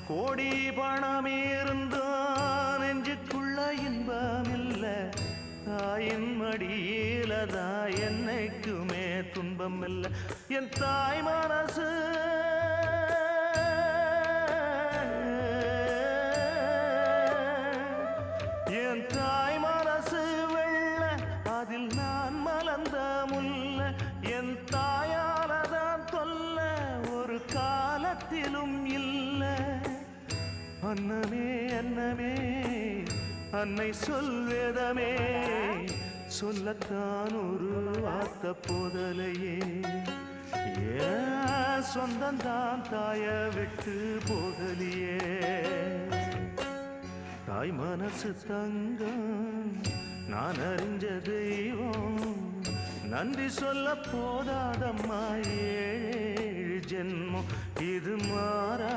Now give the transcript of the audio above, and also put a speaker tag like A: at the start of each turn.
A: கோடி பணம் இருந்தான் நெஞ்சுக்குள்ள இன்பம் இல்ல தாயின் மடியிலதான் என்னைக்குமே துன்பம் இல்ல என் தாய் மனசு என் தாய் மனசு வெள்ள அதில் நான் மலர்ந்த முல்ல என் தாயாலதான் தொல்ல ஒரு காலத்திலும் இல்ல அன்னமே அன்னமே அன்னை சொல்வேதமே சொல்லத்தான் ஒரு வார்த்த போதலையே ஏன் சொந்தந்தான் தாய விட்டு போகலியே தாய் மனசு தங்கம் நான் அறிஞ்ச தெய்வம் நன்றி சொல்ல போதாதம்மா ஏழு ஜென்மம் இது மாறா